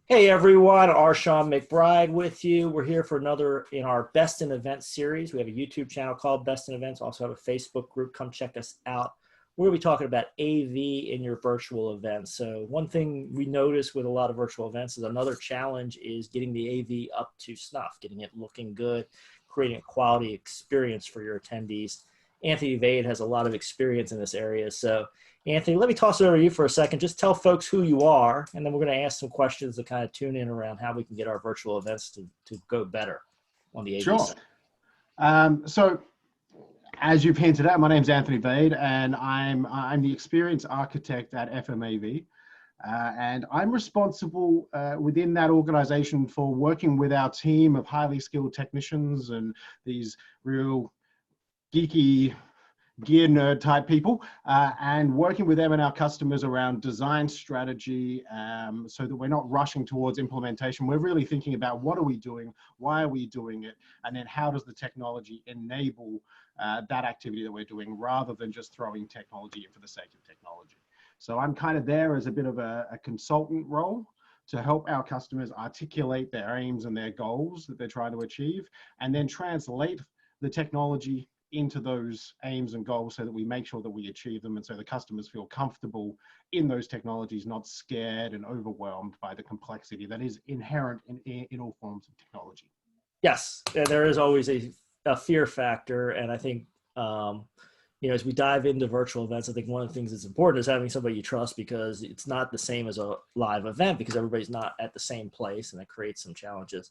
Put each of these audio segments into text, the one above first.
Hey everyone, Arshawn McBride with you. We're here for another in our Best in Events series. We have a YouTube channel called Best in Events, also have a Facebook group. Come check us out. We're going to be talking about AV in your virtual events. So one thing we notice with a lot of virtual events is another challenge is getting the AV up to snuff, getting it looking good, creating a quality experience for your attendees. Anthony Vade has a lot of experience in this area. So Anthony, let me toss it over to you for a second. Just tell folks who you are, and then we're going to ask some questions to kind of tune in around how we can get our virtual events to go better on the AV Sure. side. So as you've hinted at, my name's Anthony Vade, and I'm the experience architect at FMAV. And I'm responsible within that organization for working with our team of highly skilled technicians and these real geeky gear nerd type people, and working with them and our customers around design strategy, so that we're not rushing towards implementation. We're really thinking about what are we doing, why are we doing it, and then how does the technology enable that activity that we're doing, rather than just throwing technology in for the sake of technology. So I'm kind of there as a bit of a consultant role to help our customers articulate their aims and their goals that they're trying to achieve, and then translate the technology into those aims and goals so that we make sure that we achieve them, and so the customers feel comfortable in those technologies, not scared and overwhelmed by the complexity that is inherent in all forms of technology. Yes, there is always a fear factor, and I think as we dive into virtual events, I think one of the things that's important is having somebody you trust, because it's not the same as a live event because everybody's not at the same place, and that creates some challenges.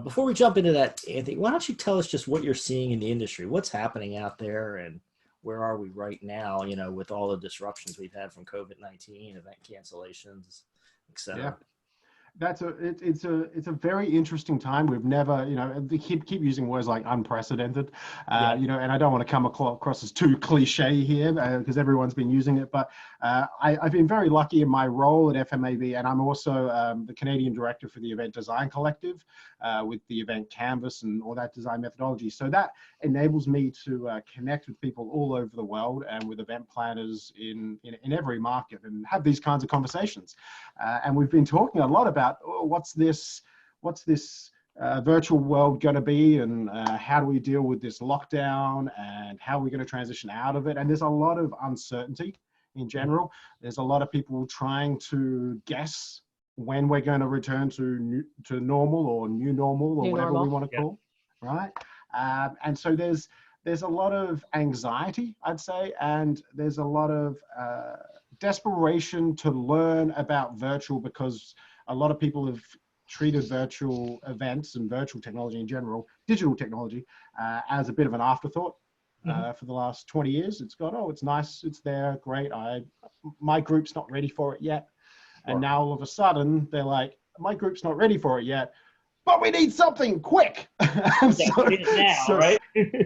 Before we jump into that, Anthony, why don't you tell us just what you're seeing in the industry? What's happening out there, and where are we right now, with all the disruptions we've had from COVID-19, event cancellations, et cetera? Yeah. It's a very interesting time. We've never, they keep using words like unprecedented, Yeah. and I don't want to come across as too cliche here, because everyone's been using it. But I've been very lucky in my role at FMAV, and I'm also the Canadian director for the Event Design Collective, with the event canvas and all that design methodology. So that enables me to connect with people all over the world and with event planners in every market, and have these kinds of conversations. And we've been talking a lot about what's this virtual world going to be, and how do we deal with this lockdown, and how are we going to transition out of it. And there's a lot of uncertainty in general. There's a lot of people trying to guess when we're going to return to normal, or new normal, or whatever we want to call, right? And so there's a lot of anxiety, I'd say, and there's a lot of desperation to learn about virtual, because a lot of people have treated virtual events and virtual technology in general, digital technology, as a bit of an afterthought. For the last 20 years. It's got, oh, it's nice, it's there, great. My group's not ready for it yet. And now all of a sudden they're like, my group's not ready for it yet, but we need something quick. Right?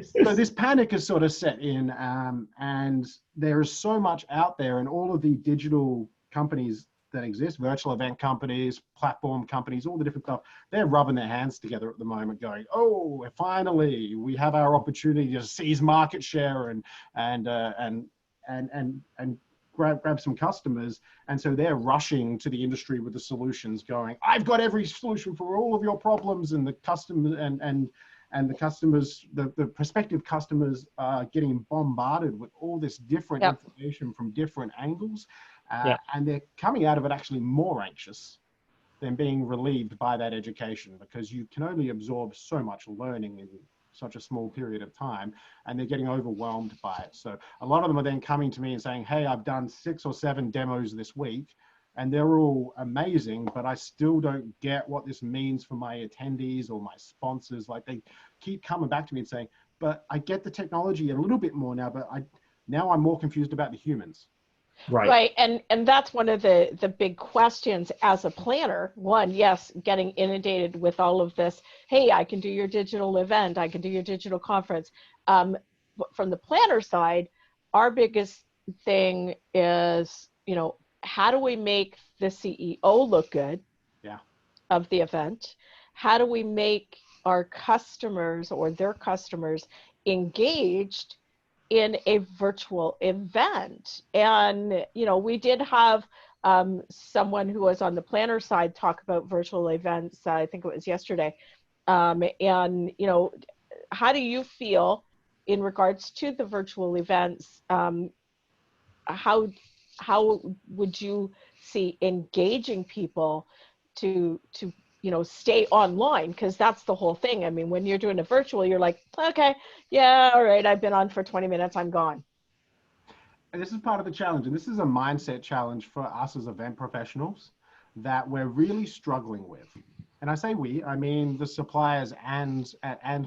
So this panic is sort of set in, and there is so much out there, and all of the digital companies that exist, virtual event companies, platform companies, all the different stuff, they're rubbing their hands together at the moment, going, oh, finally we have our opportunity to seize market share and grab some customers. And so they're rushing to the industry with the solutions, going, I've got every solution for all of your problems. And the customer and the customers, the prospective customers are getting bombarded with all this different information from different angles. And they're coming out of it actually more anxious than being relieved by that education, because you can only absorb so much learning in such a small period of time, and they're getting overwhelmed by it. So a lot of them are then coming to me and saying, hey, I've done 6 or 7 demos this week, and they're all amazing, but I still don't get what this means for my attendees or my sponsors. Like, they keep coming back to me and saying, but I get the technology a little bit more now, but now I'm more confused about the humans. Right. And that's one of the big questions as a planner. One, yes, getting inundated with all of this. Hey, I can do your digital event. I can do your digital conference. But from the planner side, our biggest thing is, how do we make the CEO look good of the event? How do we make our customers or their customers engaged in a virtual event? And we did have someone who was on the planner side talk about virtual events. I think it was yesterday. And, you know, how do you feel in regards to the virtual events? How would you see engaging people to you know, stay online? Because that's the whole thing. I mean, when you're doing a virtual, you're like, okay, yeah, all right, I've been on for 20 minutes, I'm gone. And this is part of the challenge, and this is a mindset challenge for us as event professionals that we're really struggling with. And I say we, I mean the suppliers and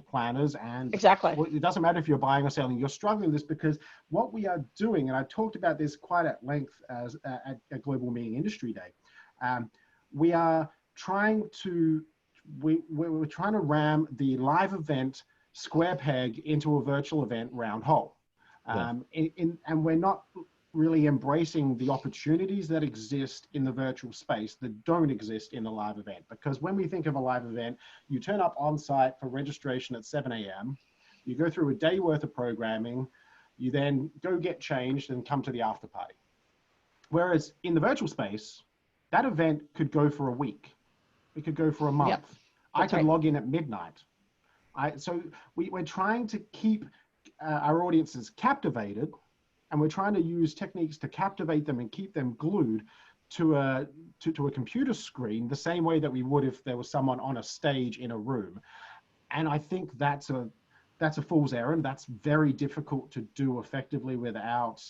planners, and exactly. It doesn't matter if you're buying or selling, you're struggling with this because what we are doing, and I talked about this quite at length at Global Meeting Industry Day, we are trying to, we're trying to ram the live event square peg into a virtual event round hole. And we're not really embracing the opportunities that exist in the virtual space that don't exist in a live event. Because when we think of a live event, you turn up on site for registration at 7 a.m., you go through a day worth of programming, you then go get changed and come to the after party. Whereas in the virtual space, that event could go for a week. It could go for a month. Yep. I could log in at midnight. So we're trying to keep our audiences captivated, and we're trying to use techniques to captivate them and keep them glued to a computer screen the same way that we would if there was someone on a stage in a room. And I think that's a fool's errand. That's very difficult to do effectively without,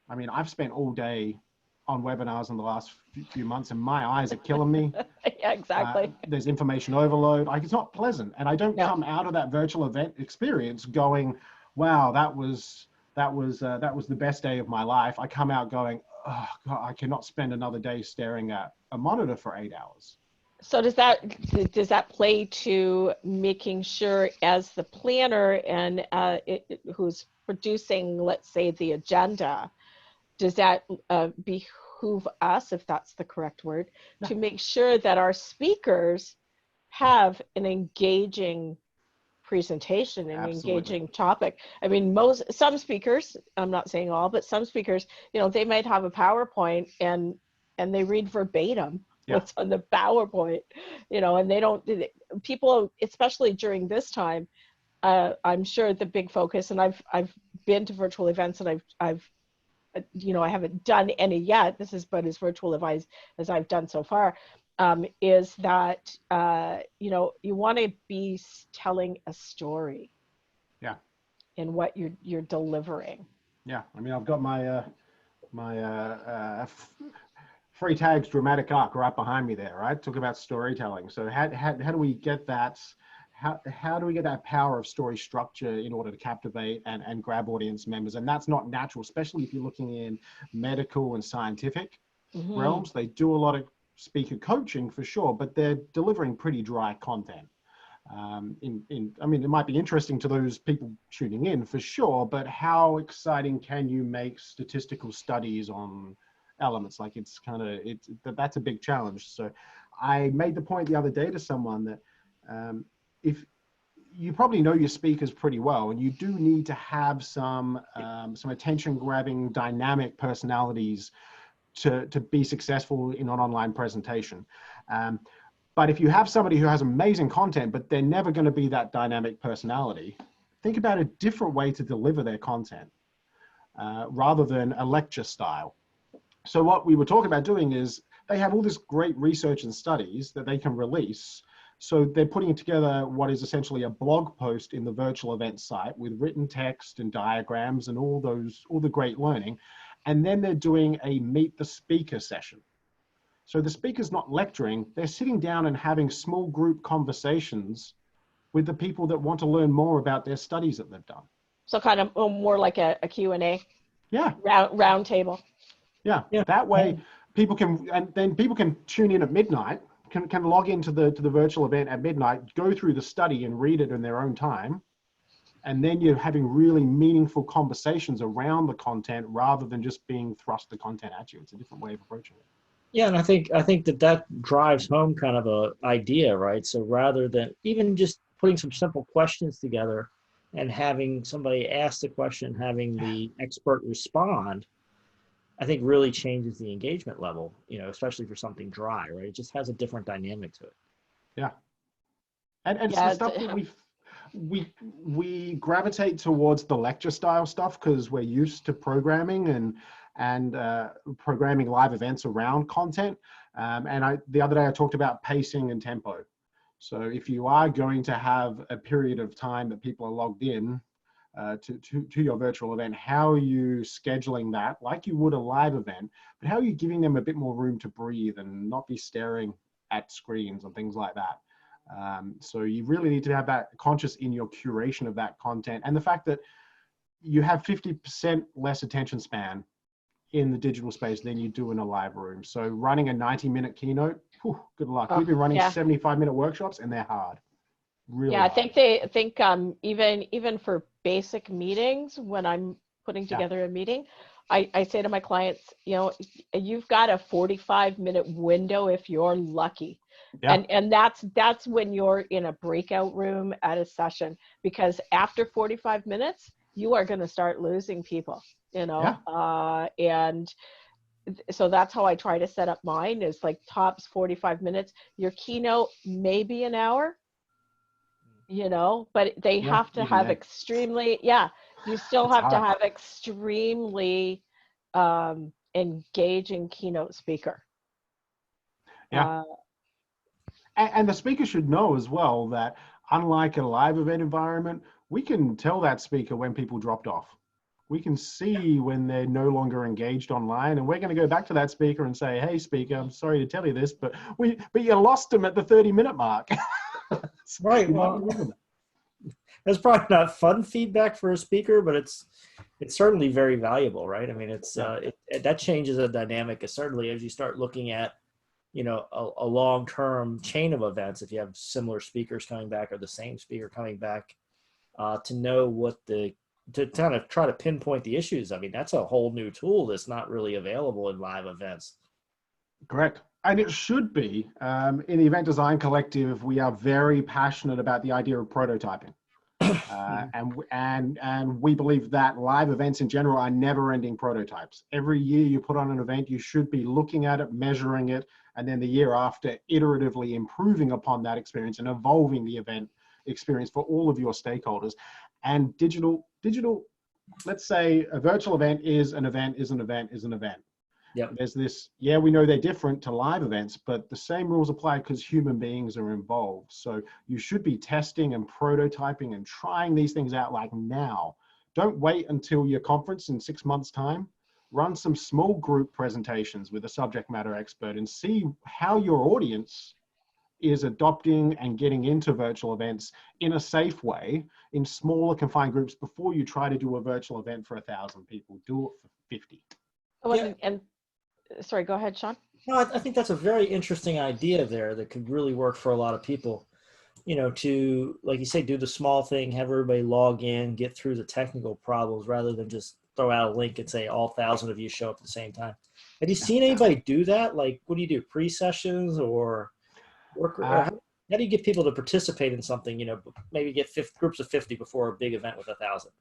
I mean, I've spent all day on webinars in the last few months and my eyes are killing me. Yeah, exactly. There's information overload. Like, it's not pleasant. And I don't come out of that virtual event experience going, wow, that was the best day of my life. I come out going, oh God, I cannot spend another day staring at a monitor for 8 hours. So does that play to making sure, as the planner and who's producing, let's say, the agenda, does that behoove us, if that's the correct word, to make sure that our speakers have an engaging presentation and engaging topic? I mean, some speakers, I'm not saying all, but some speakers, you know, they might have a PowerPoint and they read verbatim what's on the PowerPoint, you know, and they don't, people, especially during this time, I'm sure the big focus, and I've been to virtual events, and I've you know, I haven't done any yet. This is about as virtual as I've done so far. Is that, you know, you want to be telling a story. Yeah. In what you're delivering. Yeah. I mean, I've got my, free tags dramatic arc right behind me there, right? Talk about storytelling. So how do we get that? How do we get that power of story structure in order to captivate and grab audience members? And that's not natural, especially if you're looking in medical and scientific realms. They do a lot of speaker coaching for sure, but they're delivering pretty dry content. I mean, it might be interesting to those people tuning in for sure, but how exciting can you make statistical studies on elements? Like, that's a big challenge. So I made the point the other day to someone that if you probably know your speakers pretty well, and you do need to have some attention grabbing dynamic personalities to be successful in an online presentation. But if you have somebody who has amazing content, but they're never going to be that dynamic personality, think about a different way to deliver their content rather than a lecture style. So what we were talking about doing is they have all this great research and studies that they can release. So they're putting together what is essentially a blog post in the virtual event site with written text and diagrams and all the great learning. And then they're doing a meet the speaker session. So the speaker's not lecturing, they're sitting down and having small group conversations with the people that want to learn more about their studies that they've done. So kind of more like a Q&A. Yeah. Round table. Yeah. That way people can, and then people can tune in at midnight, can log into the virtual event at midnight, go through the study and read it in their own time. And then you're having really meaningful conversations around the content rather than just being thrust the content at you. It's a different way of approaching it. Yeah, and I think that drives home kind of a idea, right? So rather than even just putting some simple questions together and having somebody ask the question, having the expert respond, I think really changes the engagement level, you know, especially for something dry, right? It just has a different dynamic to it. Yeah. And it's the Yeah, stuff that we gravitate towards the lecture style stuff because we're used to programming and programming live events around content. And the other day I talked about pacing and tempo. So if you are going to have a period of time that people are logged in to your virtual event, how are you scheduling that like you would a live event, but how are you giving them a bit more room to breathe and not be staring at screens and things like that? So you really need to have that conscious in your curation of that content, and the fact that you have 50% less attention span in the digital space than you do in a live room. So running a 90-minute keynote, whew, good luck. We've been running 75-minute workshops and they're hard. Really hard. I think even for basic meetings, when I'm putting together a meeting, I say to my clients, you know, you've got a 45-minute window if you're lucky. Yeah. And that's when you're in a breakout room at a session, because after 45 minutes, you are going to start losing people, you know, and so that's how I try to set up mine, is like tops 45 minutes, your keynote, maybe an hour, you know, but they have to have extremely, you still have to have extremely engaging keynote speaker. And the speaker should know as well that unlike a live event environment, we can tell that speaker when people dropped off. We can see when they're no longer engaged online, and we're going to go back to that speaker and say, hey, speaker, I'm sorry to tell you this, but you lost them at the 30-minute mark. Right. Well, that's probably not fun feedback for a speaker, but it's certainly very valuable, right? I mean, that changes the dynamic, certainly as you start looking at, you know, a long-term chain of events. If you have similar speakers coming back or the same speaker coming back, to know to kind of try to pinpoint the issues. I mean, that's a whole new tool that's not really available in live events. Correct. And it should be. In the Event Design Collective, we are very passionate about the idea of prototyping. And we believe that live events in general are never-ending prototypes. Every year you put on an event, you should be looking at it, measuring it, and then the year after, iteratively improving upon that experience and evolving the event experience for all of your stakeholders. And digital, let's say a virtual event is an event. Yep. There's this, we know they're different to live events, but the same rules apply because human beings are involved. So you should be testing and prototyping and trying these things out like now. Don't wait until your conference in 6 months' time. Run some small group presentations with a subject matter expert and see how your audience is adopting and getting into virtual events in a safe way in smaller confined groups before you try to do a virtual event for 1,000 people. Do it for 50. And sorry, go ahead, Sean. No, I think that's a very interesting idea there that could really work for a lot of people. You know, to, like you say, do the small thing, have everybody log in, get through the technical problems rather than just throw out a link and say all 1,000 of you show up at the same time. Have you seen anybody do that? Like, what do you do, pre-sessions or work? How do you get people to participate in something, you know, maybe get groups of 50 before a big event with 1,000?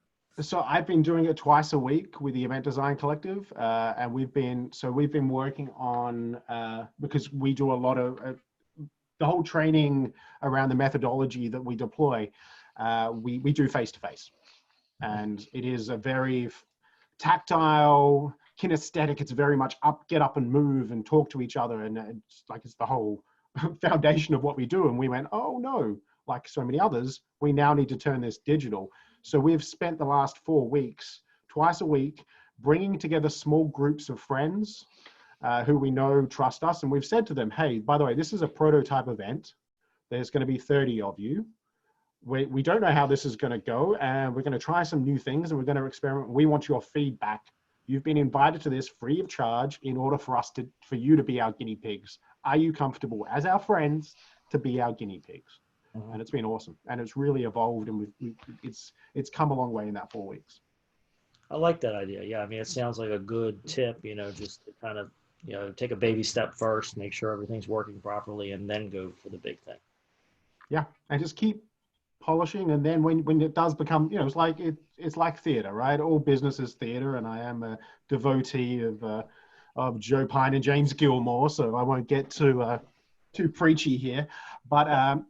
So I've been doing it twice a week with the Event Design Collective, and we've been working on, because we do a lot of the whole training around the methodology that we deploy, we do face-to-face, and it is a very tactile, kinesthetic. It's very much get up and move and talk to each other, and it's the whole foundation of what we do. And we went, oh no, like so many others, we now need to turn this digital. So we've spent the last 4 weeks, twice a week, bringing together small groups of friends who we know trust us. And we've said to them, hey, by the way, this is a prototype event. There's going to be 30 of you. We don't know how this is going to go, and we're going to try some new things, and we're going to experiment. We want your feedback. You've been invited to this free of charge in order for you to be our guinea pigs. Are you comfortable as our friends to be our guinea pigs? And it's been awesome, and it's really evolved, and it's come a long way in that 4 weeks. I like that idea. Yeah, I mean, it sounds like a good tip, you know, just to kind of, you know, take a baby step first, make sure everything's working properly, and then go for the big thing. Yeah, and just keep polishing, and then when it does become, you know, it's like theater, right? All business is theater, and I am a devotee of Joe Pine and James Gilmore, so I won't get too preachy here. But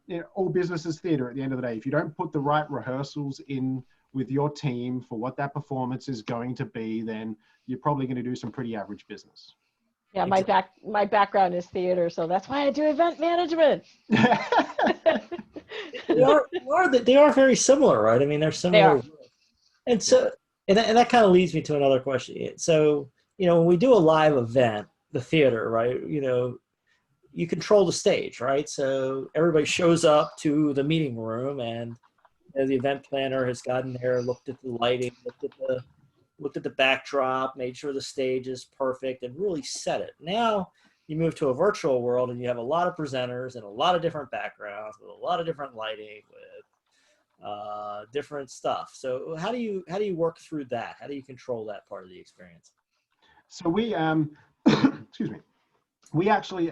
you know, all business is theater at the end of the day. If you don't put the right rehearsals in with your team for what that performance is going to be, then you're probably going to do some pretty average business. Yeah, my background is theater, so that's why I do event management. They are very similar, right? I mean, they're similar. And so, and that kind of leads me to another question. So, you know, when we do a live event, the theater, right? You know, you control the stage, right? So everybody shows up to the meeting room, and you know, the event planner has gotten there, looked at the lighting, looked at the backdrop, made sure the stage is perfect, and really set it. Now you move to a virtual world, and you have a lot of presenters and a lot of different backgrounds with a lot of different lighting, with different stuff. So how do you work through that? How do you control that part of the experience? So we excuse me. We actually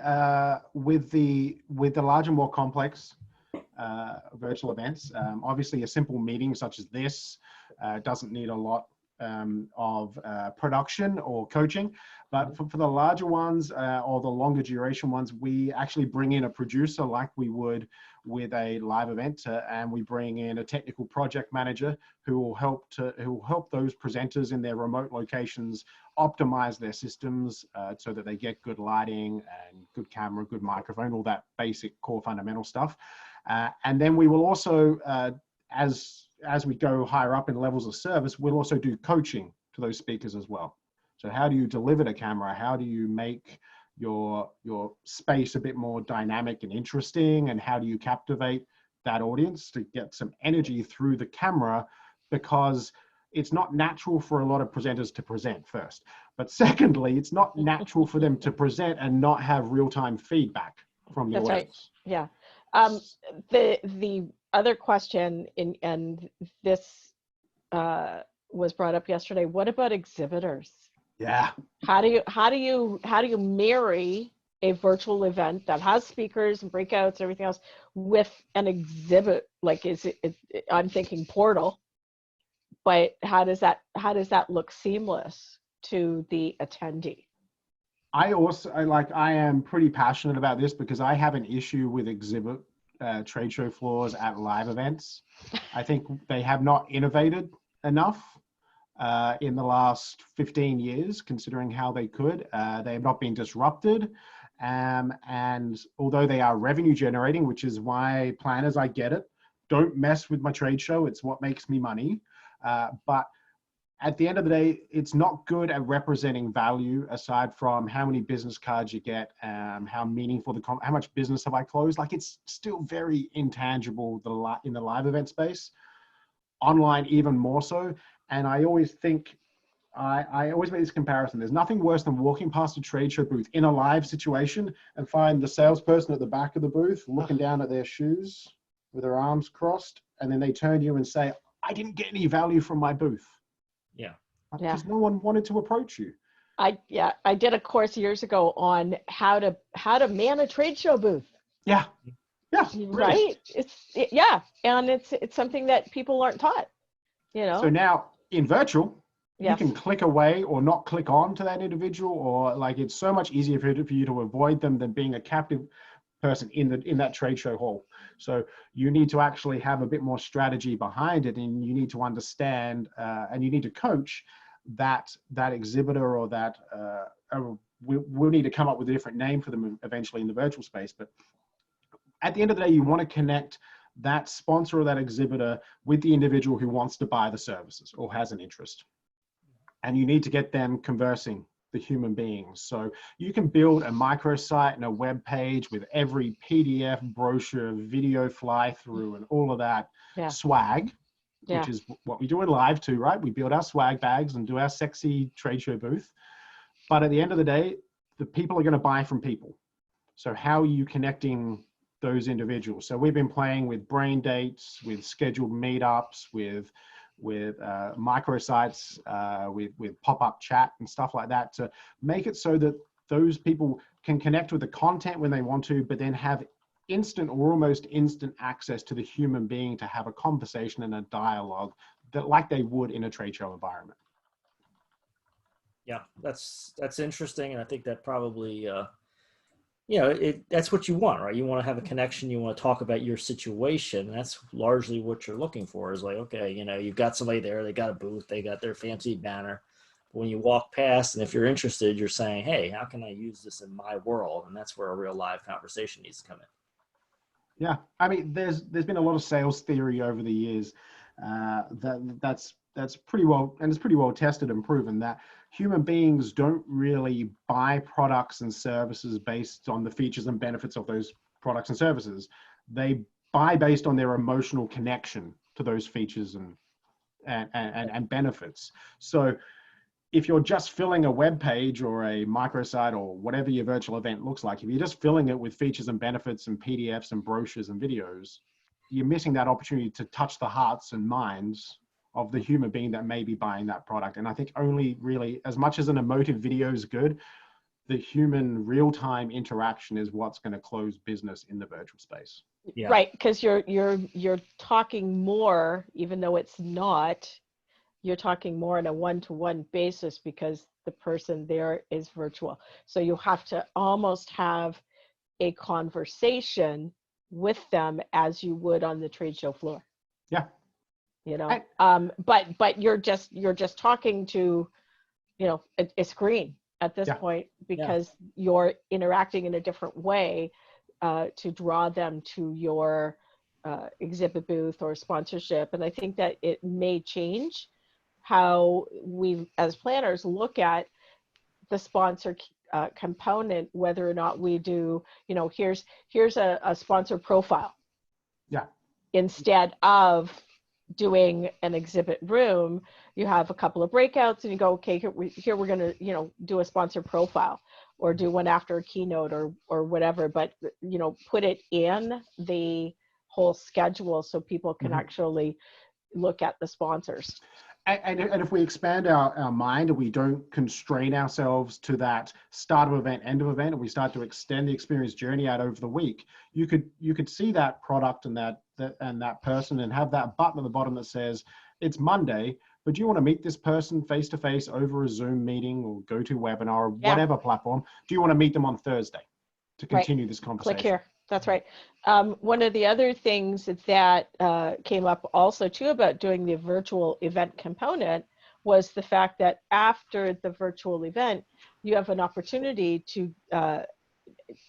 with the larger, more complex virtual events, obviously a simple meeting such as this doesn't need a lot of production or coaching, but for the larger ones or the longer duration ones, we actually bring in a producer like we would with a live event, and we bring in a technical project manager who will help those presenters in their remote locations optimize their systems so that they get good lighting and good camera, good microphone, all that basic core fundamental stuff. And then we will also, as we go higher up in levels of service, we'll also do coaching to those speakers as well. So how do you deliver the camera? How do you make your space a bit more dynamic and interesting? And how do you captivate that audience to get some energy through the camera? Because it's not natural for a lot of presenters to present first. But secondly, it's not natural for them to present and not have real-time feedback from the audience. Right. Yeah. The other question, and this was brought up yesterday, what about exhibitors? Yeah. How do you marry a virtual event that has speakers and breakouts and everything else with an exhibit? Like, I'm thinking portal, but how does that look seamless to the attendee? I am pretty passionate about this because I have an issue with exhibit trade show floors at live events. I think they have not innovated enough in the last 15 years, considering how they could. They have not been disrupted. And although they are revenue generating, which is why planners, I get it, don't mess with my trade show. It's what makes me money. But at the end of the day, it's not good at representing value aside from how many business cards you get, how meaningful how much business have I closed. Like, it's still very intangible in the live event space, online even more so. And I always think, I always make this comparison. There's nothing worse than walking past a trade show booth in a live situation and find the salesperson at the back of the booth looking down at their shoes with their arms crossed, and then they turn to you and say, I didn't get any value from my booth. Yeah. Because no one wanted to approach you. I did a course years ago on how to man a trade show booth. Yeah. Yeah. Right. And it's something that people aren't taught, you know. So now in virtual, yes, you can click away or not click on to that individual, or like, it's so much easier for you to avoid them than being a captive person in that trade show hall. So you need to actually have a bit more strategy behind it, and you need to understand and you need to coach that exhibitor, or that we'll need to come up with a different name for them eventually in the virtual space. But at the end of the day, you want to connect that sponsor or that exhibitor with the individual who wants to buy the services or has an interest, and you need to get them conversing, the human beings. So you can build a microsite and a web page with every PDF, brochure, video fly through, and all of that swag, which is what we do in live too, right? We build our swag bags and do our sexy trade show booth. But at the end of the day, the people are going to buy from people. So how are you connecting those individuals? So we've been playing with brain dates, with scheduled meetups, with microsites, with pop-up chat and stuff like that, to make it so that those people can connect with the content when they want to, but then have instant or almost instant access to the human being to have a conversation and a dialogue that like they would in a trade show environment. Yeah, that's interesting, and I think that probably you know, that's what you want, right? You want to have a connection. You want to talk about your situation. That's largely what you're looking for. Is like, okay, you know, you've got somebody there. They got a booth. They got their fancy banner. But when you walk past, and if you're interested, you're saying, hey, how can I use this in my world? And that's where a real live conversation needs to come in. Yeah, I mean, there's been a lot of sales theory over the years that's pretty well, and it's pretty well tested and proven that human beings don't really buy products and services based on the features and benefits of those products and services. They buy based on their emotional connection to those features and benefits. So if you're just filling a web page or a microsite or whatever your virtual event looks like, if you're just filling it with features and benefits and PDFs and brochures and videos, you're missing that opportunity to touch the hearts and minds of the human being that may be buying that product. And I think only really, as much as an emotive video is good, the human real-time interaction is what's going to close business in the virtual space. Yeah. Right, because you're talking more, even though it's not, you're talking more on a one-to-one basis because the person there is virtual. So you have to almost have a conversation with them as you would on the trade show floor. Yeah. You know, but you're just talking to, you know, a screen at this point because you're interacting in a different way to draw them to your exhibit booth or sponsorship. And I think that it may change how we as planners look at the sponsor component, whether or not we do, you know, here's a sponsor profile. Yeah. Instead of doing an exhibit room, you have a couple of breakouts and you go, okay, here we're going to, you know, do a sponsor profile or do one after a keynote or whatever, but, you know, put it in the whole schedule so people can actually look at the sponsors. And if we expand our mind and we don't constrain ourselves to that start of event, end of event, and we start to extend the experience journey out over the week, you could see that product and that person and have that button at the bottom that says, it's Monday, but do you want to meet this person face to face over a Zoom meeting or GoToWebinar or whatever platform? Do you want to meet them on Thursday to continue this conversation? Click here. That's right. One of the other things that came up also too about doing the virtual event component was the fact that after the virtual event, you have an opportunity to,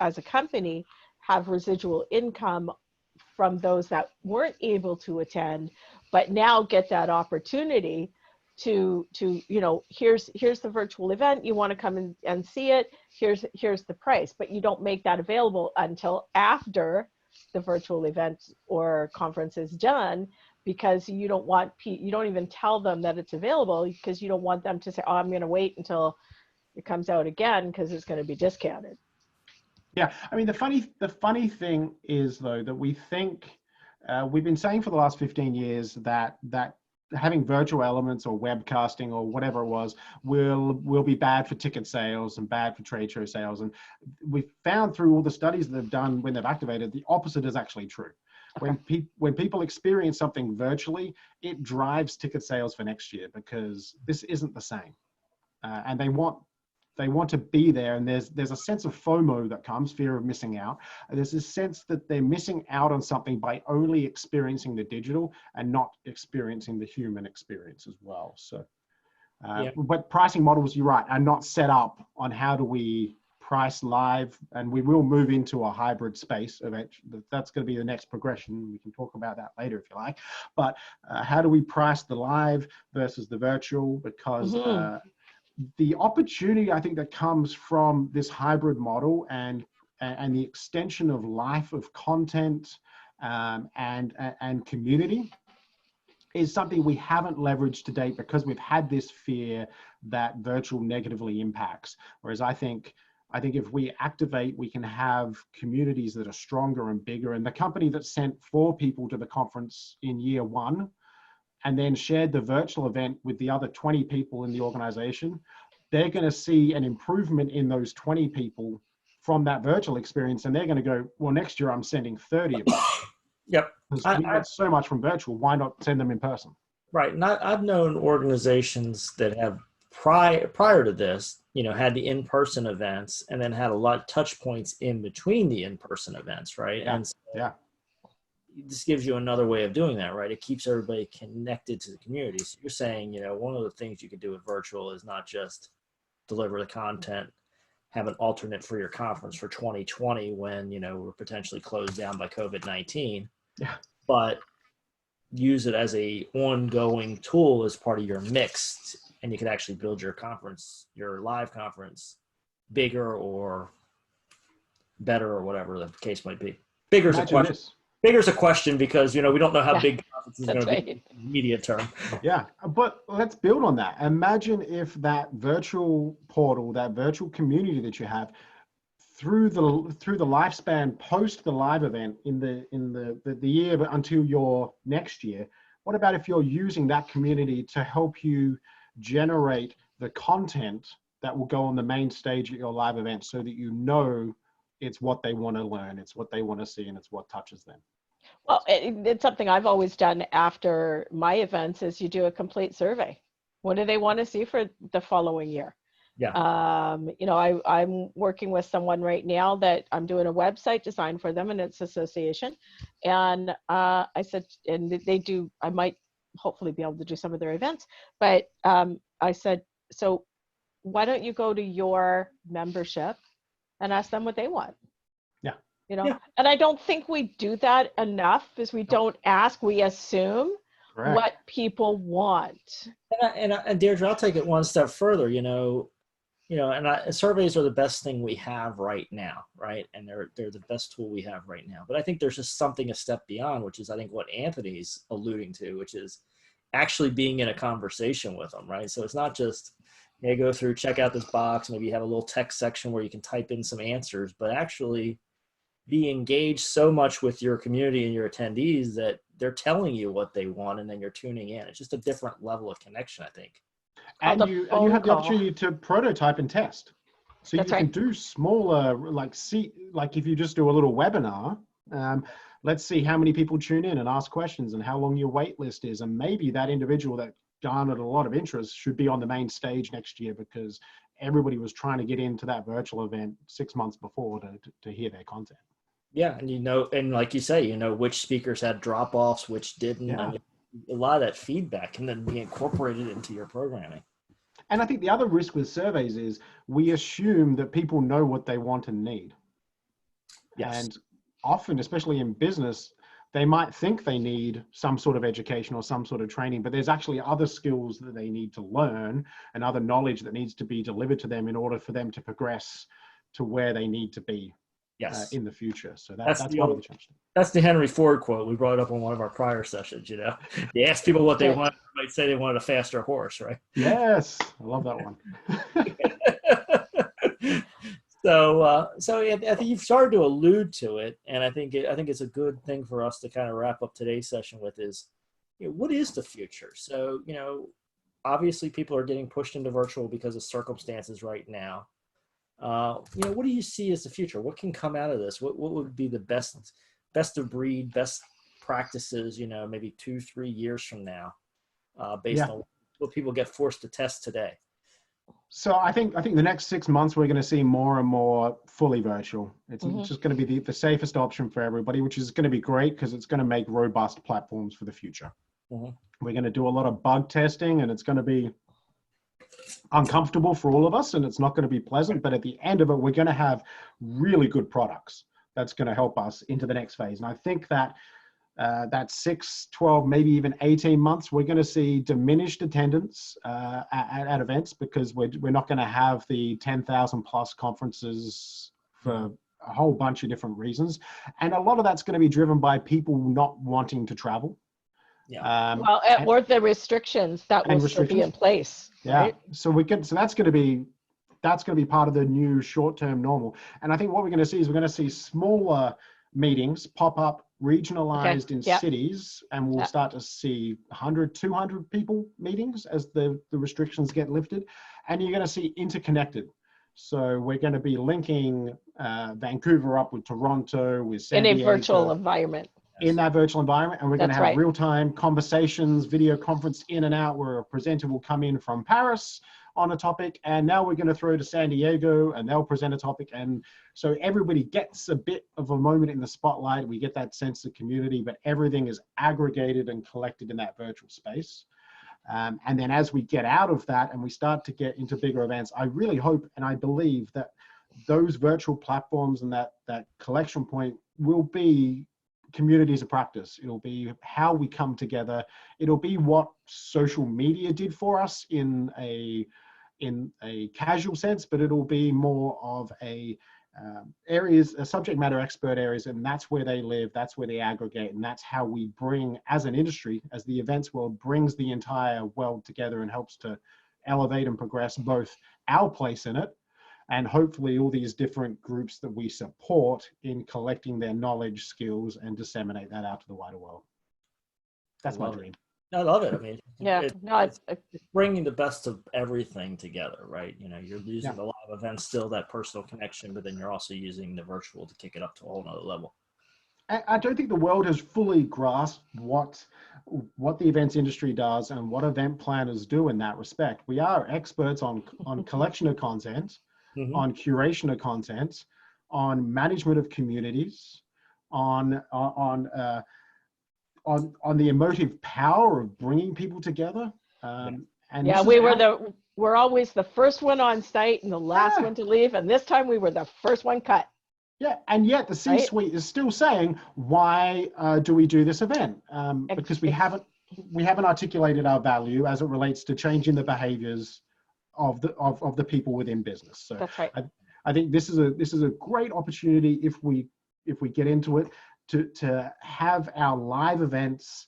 as a company, have residual income from those that weren't able to attend, but now get that opportunity to you know, here's the virtual event, you want to come and see it, here's the price, but you don't make that available until after the virtual event or conference is done, because you don't even tell them that it's available because you don't want them to say, oh, I'm going to wait until it comes out again because it's going to be discounted. Yeah, I mean, the funny thing is though that we think we've been saying for the last 15 years that having virtual elements or webcasting or whatever it was will be bad for ticket sales and bad for trade show sales. And we've found through all the studies that they've done when they've activated, the opposite is actually true. When people experience something virtually, it drives ticket sales for next year because this isn't the same. And they want to be there, and there's a sense of FOMO that comes, fear of missing out. And there's this sense that they're missing out on something by only experiencing the digital and not experiencing the human experience as well. So, but pricing models, you're right, are not set up on how do we price live, and we will move into a hybrid space eventually. That's going to be the next progression. We can talk about that later if you like. But how do we price the live versus the virtual? Because the opportunity, I think, that comes from this hybrid model and the extension of life of content and community is something we haven't leveraged to date because we've had this fear that virtual negatively impacts. Whereas I think if we activate, we can have communities that are stronger and bigger. And the company that sent 4 people to the conference in year 1 and then shared the virtual event with the other 20 people in the organization, they're going to see an improvement in those 20 people from that virtual experience, and they're going to go, well, next year I'm sending 30 of them. Yep. Because we got so much from virtual, why not send them in person? Right. And I've known organizations that have prior to this, had the in-person events and then had a lot of touch points in between the in-person events, right? Yeah. And so Yeah. this gives you another way of doing that, right? It keeps everybody connected to the community. So you're saying, one of the things you could do with virtual is not just deliver the content, have an alternate for your conference for 2020 when, we're potentially closed down by COVID-19, Yeah. but use it as a ongoing tool as part of your mix, and you could actually build your conference, your live conference, bigger or better or whatever the case might be. Bigger's a question. Bigger's a question because we don't know how big conferences are going to be in the immediate term. Yeah, but let's build on that. Imagine if that virtual portal, that virtual community that you have, through the lifespan post the live event in the year until your next year, what about if you're using that community to help you generate the content that will go on the main stage at your live event, so that it's what they want to learn, it's what they want to see, and it's what touches them? Well, it's something I've always done after my events is you do a complete survey. What do they want to see for the following year? Yeah. I'm working with someone right now that I'm doing a website design for them, and it's association. And I said, and they do, I might hopefully be able to do some of their events, but I said, so why don't you go to your membership and ask them what they want? Yeah. And I don't think we do that enough, because we don't ask, we assume. Correct. What people want. And Deirdra, I'll take it one step further, surveys are the best thing we have right now, right? And they're the best tool we have right now. But I think there's just something a step beyond, which is I think what Anthony's alluding to, which is actually being in a conversation with them, right? So it's not just, go through, check out this box, maybe you have a little text section where you can type in some answers, but actually be engaged so much with your community and your attendees that they're telling you what they want, and then you're tuning in. It's just a different level of connection, I think. And you have the opportunity to prototype and test. So you can do smaller, like if you just do a little webinar, let's see how many people tune in and ask questions and how long your wait list is. And maybe that individual that garnered a lot of interest should be on the main stage next year, because everybody was trying to get into that virtual event 6 months before to hear their content. Yeah, and and like you say, which speakers had drop-offs, which didn't. Yeah. I mean, a lot of that feedback can then be incorporated into your programming. And I think the other risk with surveys is we assume that people know what they want and need. Yes. And often, especially in business, they might think they need some sort of education or some sort of training, but there's actually other skills that they need to learn and other knowledge that needs to be delivered to them in order for them to progress to where they need to be. Yes. In the future. So that's one of the challenges. That's the Henry Ford quote we brought up on one of our prior sessions. You ask people what they want, they might say they wanted a faster horse, right? Yes, I love that one. So I think you've started to allude to it, and I think it's a good thing for us to kind of wrap up today's session with is, what is the future? So obviously people are getting pushed into virtual because of circumstances right now. What do you see as the future? What can come out of this? What would be the best of breed, best practices, maybe 2-3 years from now, based on what people get forced to test today? So I think the next 6 months, we're going to see more and more fully virtual. It's just going to be the safest option for everybody, which is going to be great because it's going to make robust platforms for the future. We're going to do a lot of bug testing, and it's going to be uncomfortable for all of us, and it's not going to be pleasant, but at the end of it, we're going to have really good products that's going to help us into the next phase. And I think that that 6, 12, maybe even 18 months, we're going to see diminished attendance at events, because we're not going to have the 10,000 plus conferences for a whole bunch of different reasons. And a lot of that's going to be driven by people not wanting to travel. Yeah. Or the restrictions that will still be in place. Yeah. Right? So that's going to be part of the new short-term normal. And I think what we're going to see is we're going to see smaller meetings pop up, regionalized in cities, and we'll start to see 100, 200 people meetings as the restrictions get lifted. And you're going to see interconnected. So we're going to be linking Vancouver up with Toronto, with San In a Diego. virtual environment. In that virtual environment, and we're going to That's have right. real-time conversations, video conference in and out, where a presenter will come in from Paris on a topic, and now we're going to throw to San Diego and they'll present a topic, and so everybody gets a bit of a moment in the spotlight. We get that sense of community, but everything is aggregated and collected in that virtual space. And then as we get out of that and we start to get into bigger events, I really hope and I believe that those virtual platforms and that collection point will be communities of practice. It'll be how we come together. It'll be what social media did for us in a casual sense, but it'll be more of a subject matter expert areas, and that's where they live, that's where they aggregate, and that's how we bring, as an industry, as the events world brings the entire world together and helps to elevate and progress both our place in it, and hopefully all these different groups that we support in collecting their knowledge, skills, and disseminate that out to the wider world. That's my dream. I love it. I mean, Yeah, it's bringing the best of everything together, right? You know, you're using the live events, still that personal connection, but then you're also using the virtual to kick it up to a whole nother level. I don't think the world has fully grasped what the events industry does and what event planners do in that respect. We are experts on collection of content, on curation of content, on management of communities, on the emotive power of bringing people together. And yeah, we're always the first one on site and the last one to leave, and this time we were the first one cut. Yeah, and yet the C-suite is still saying, why do we do this event? Because we haven't articulated our value as it relates to changing the behaviors of the people within business. So that's right. I think this is a great opportunity if we get into it to have our live events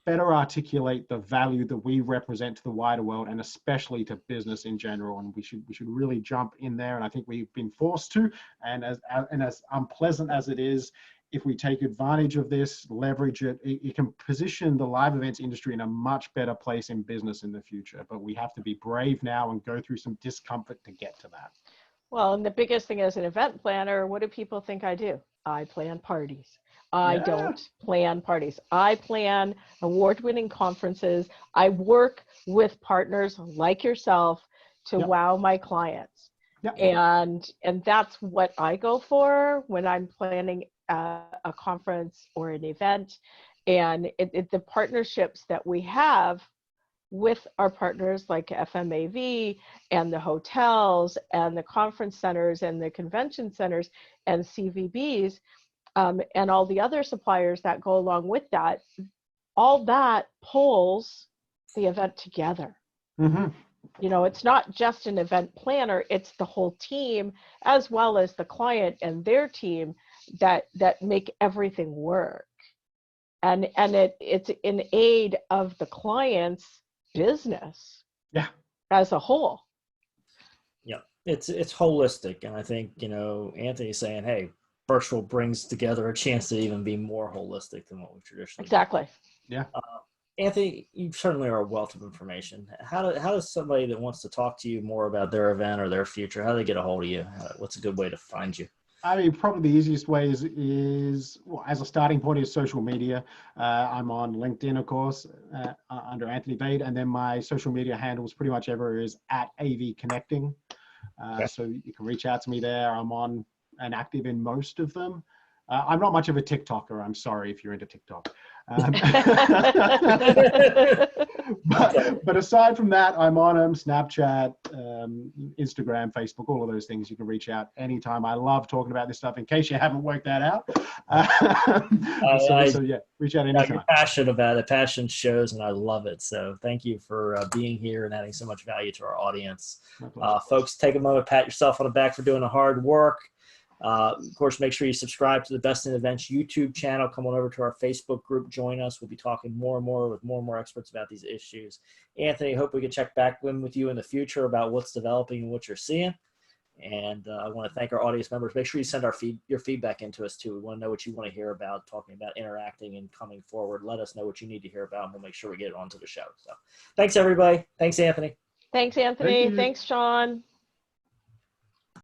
better articulate the value that we represent to the wider world and especially to business in general. And we should really jump in there. And I think we've been forced to. And as unpleasant as it is, if we take advantage of this, leverage it, it can position the live events industry in a much better place in business in the future. But we have to be brave now and go through some discomfort to get to that. Well, and the biggest thing as an event planner, what do people think I do? I plan parties. I don't plan parties. I plan award-winning conferences. I work with partners like yourself to wow my clients. And that's what I go for when I'm planning a conference or an event. And the partnerships that we have with our partners like FMAV and the hotels and the conference centers and the convention centers and CVBs, and all the other suppliers that go along with that, all that pulls the event together. You know, it's not just an event planner, it's the whole team as well as the client and their team that make everything work. And it's in aid of the client's business as a whole. Yeah, it's holistic. And I think, you know, Anthony's saying, hey, virtual brings together a chance to even be more holistic than what we traditionally do. Yeah. Anthony, you certainly are a wealth of information. How does somebody that wants to talk to you more about their event or their future, how do they get a hold of you? What's a good way to find you? I mean, probably the easiest way is well, as a starting point is social media. I'm on LinkedIn, of course, under Anthony Vade, and then my social media handles pretty much everywhere is at AV Connecting. So you can reach out to me there. I'm on and active in most of them. I'm not much of a TikToker. I'm sorry if you're into TikTok. But aside from that, I'm on them, Snapchat, Instagram, Facebook, all of those things. You can reach out anytime. I love talking about this stuff in case you haven't worked that out. So yeah, reach out anytime. You're passionate about it. Passion shows, and I love it. So thank you for being here and adding so much value to our audience. Folks, take a moment, pat yourself on the back for doing the hard work. Of course, make sure you subscribe to the Best in Events YouTube channel. Come on over to our Facebook group. Join us. We'll be talking more and more with more and more experts about these issues. Anthony, hope we can check back in with you in the future about what's developing and what you're seeing. And I want to thank our audience members. Make sure you send your feedback into us, too. We want to know what you want to hear about, talking about interacting and coming forward. Let us know what you need to hear about, and we'll make sure we get it onto the show. So thanks, everybody. Thanks, Anthony. Thanks, Anthony. Thanks, Sean.